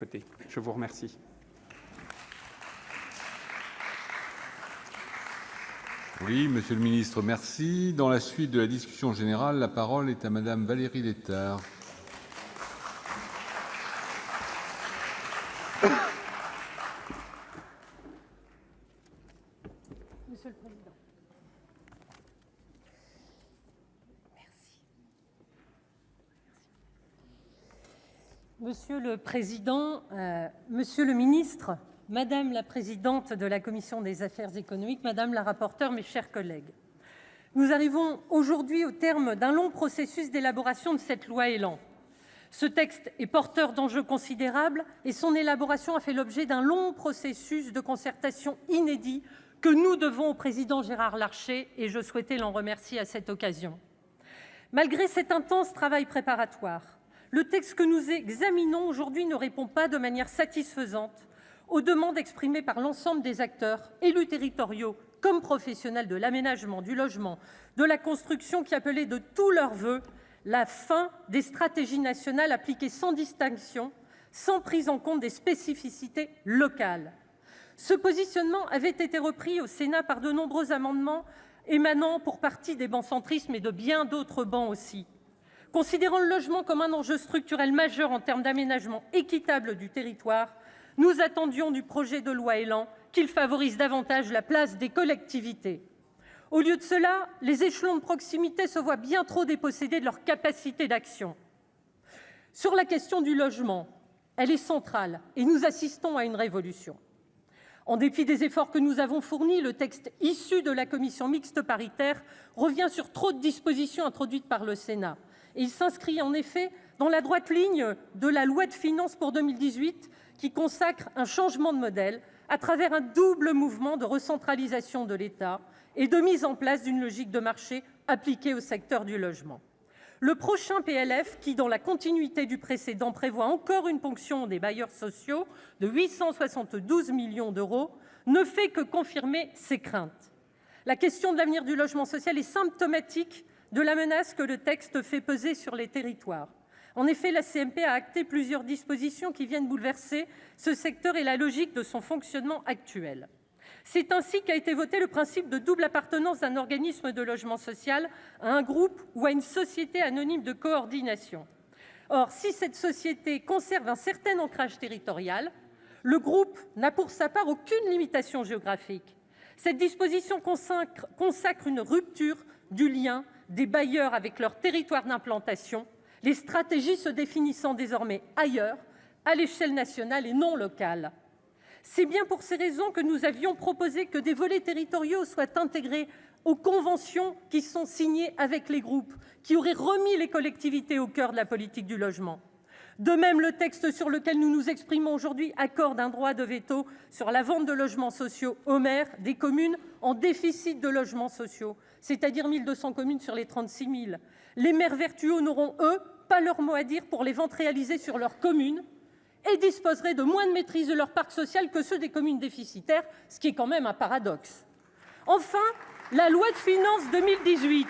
Je vous remercie. Oui, monsieur le ministre, merci. Dans la suite de la discussion générale, la parole est à madame Valérie Létard. Monsieur le Président. Merci. Monsieur le Président, Monsieur le Ministre, Madame la Présidente de la Commission des Affaires économiques, Madame la rapporteure, mes chers collègues, nous arrivons aujourd'hui au terme d'un long processus d'élaboration de cette loi ÉLAN. Ce texte est porteur d'enjeux considérables et son élaboration a fait l'objet d'un long processus de concertation inédit que nous devons au président Gérard Larcher, et je souhaitais l'en remercier à cette occasion. Malgré cet intense travail préparatoire, le texte que nous examinons aujourd'hui ne répond pas de manière satisfaisante aux demandes exprimées par l'ensemble des acteurs, élus territoriaux comme professionnels de l'aménagement, du logement, de la construction, qui appelaient de tous leurs voeux la fin des stratégies nationales appliquées sans distinction, sans prise en compte des spécificités locales. Ce positionnement avait été repris au Sénat par de nombreux amendements émanant pour partie des bancs centristes, mais de bien d'autres bancs aussi. Considérant le logement comme un enjeu structurel majeur en termes d'aménagement équitable du territoire, nous attendions du projet de loi ÉLAN qu'il favorise davantage la place des collectivités. Au lieu de cela, les échelons de proximité se voient bien trop dépossédés de leur capacité d'action. Sur la question du logement, elle est centrale et nous assistons à une révolution. En dépit des efforts que nous avons fournis, le texte issu de la commission mixte paritaire revient sur trop de dispositions introduites par le Sénat. Et il s'inscrit en effet dans la droite ligne de la loi de finances pour 2018 qui consacre un changement de modèle à travers un double mouvement de recentralisation de l'État et de mise en place d'une logique de marché appliquée au secteur du logement. Le prochain PLF, qui, dans la continuité du précédent, prévoit encore une ponction des bailleurs sociaux de 872 millions d'euros, ne fait que confirmer ces craintes. La question de l'avenir du logement social est symptomatique de la menace que le texte fait peser sur les territoires. En effet, la CMP a acté plusieurs dispositions qui viennent bouleverser ce secteur et la logique de son fonctionnement actuel. C'est ainsi qu'a été voté le principe de double appartenance d'un organisme de logement social à un groupe ou à une société anonyme de coordination. Or, si cette société conserve un certain ancrage territorial, le groupe n'a pour sa part aucune limitation géographique. Cette disposition consacre une rupture du lien des bailleurs avec leur territoire d'implantation, les stratégies se définissant désormais ailleurs, à l'échelle nationale et non locale. C'est bien pour ces raisons que nous avions proposé que des volets territoriaux soient intégrés aux conventions qui sont signées avec les groupes, qui auraient remis les collectivités au cœur de la politique du logement. De même, le texte sur lequel nous nous exprimons aujourd'hui accorde un droit de veto sur la vente de logements sociaux aux maires des communes en déficit de logements sociaux, c'est-à-dire 1 200 communes sur les 36 000. Les maires vertueux n'auront, eux, pas leur mot à dire pour les ventes réalisées sur leur commune et disposeraient de moins de maîtrise de leur parc social que ceux des communes déficitaires, ce qui est quand même un paradoxe. Enfin, la loi de finances 2018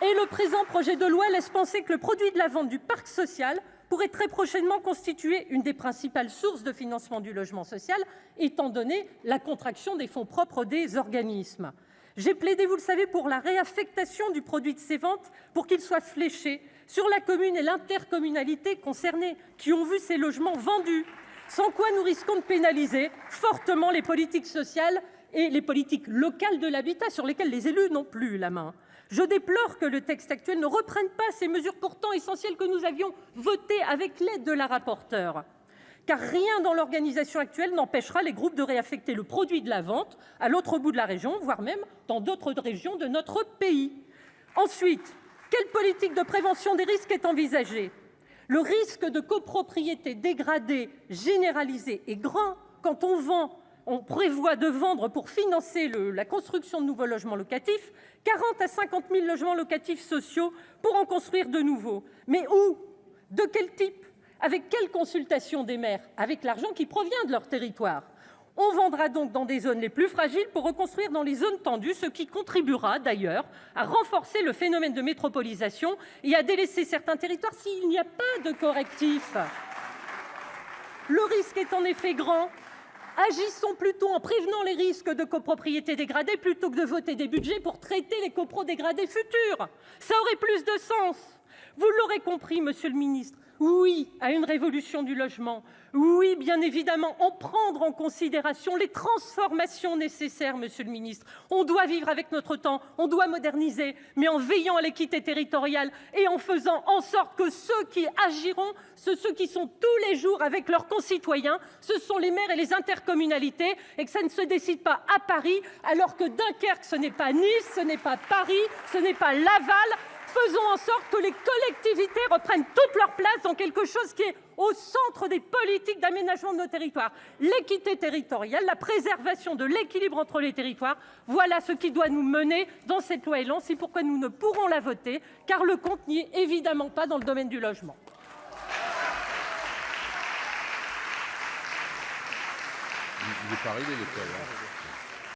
et le présent projet de loi laissent penser que le produit de la vente du parc social pourrait très prochainement constituer une des principales sources de financement du logement social, étant donné la contraction des fonds propres des organismes. J'ai plaidé, vous le savez, pour la réaffectation du produit de ces ventes pour qu'il soit fléché sur la commune et l'intercommunalité concernées, qui ont vu ces logements vendus, sans quoi nous risquons de pénaliser fortement les politiques sociales et les politiques locales de l'habitat sur lesquelles les élus n'ont plus la main. Je déplore que le texte actuel ne reprenne pas ces mesures pourtant essentielles que nous avions votées avec l'aide de la rapporteure. Car rien dans l'organisation actuelle n'empêchera les groupes de réaffecter le produit de la vente à l'autre bout de la région, voire même dans d'autres régions de notre pays. Ensuite, quelle politique de prévention des risques est envisagée ? Le risque de copropriété dégradée, généralisée est grand quand on prévoit de vendre pour financer la construction de nouveaux logements locatifs 40 à 50 000 logements locatifs sociaux pour en construire de nouveaux. Mais où ? De quel type ? Avec quelle consultation des maires ? Avec l'argent qui provient de leur territoire. On vendra donc dans des zones les plus fragiles pour reconstruire dans les zones tendues, ce qui contribuera d'ailleurs à renforcer le phénomène de métropolisation et à délaisser certains territoires s'il n'y a pas de correctif. Le risque est en effet grand. Agissons plutôt en prévenant les risques de copropriété dégradée plutôt que de voter des budgets pour traiter les copros dégradés futurs. Ça aurait plus de sens. Vous l'aurez compris, monsieur le ministre, oui à une révolution du logement. Oui, bien évidemment, en prendre en considération les transformations nécessaires, monsieur le ministre. On doit vivre avec notre temps, on doit moderniser, mais en veillant à l'équité territoriale et en faisant en sorte que ceux qui agiront, ceux qui sont tous les jours avec leurs concitoyens, ce sont les maires et les intercommunalités, et que ça ne se décide pas à Paris, alors que Dunkerque, ce n'est pas Nice, ce n'est pas Paris, ce n'est pas Laval. Faisons en sorte que les collectivités reprennent toute leur place dans quelque chose qui est au centre des politiques d'aménagement de nos territoires. L'équité territoriale, la préservation de l'équilibre entre les territoires, voilà ce qui doit nous mener dans cette loi ÉLAN. C'est pourquoi nous ne pourrons la voter, car le compte n'y est évidemment pas dans le domaine du logement. Il n'est pas arrivé, l'école.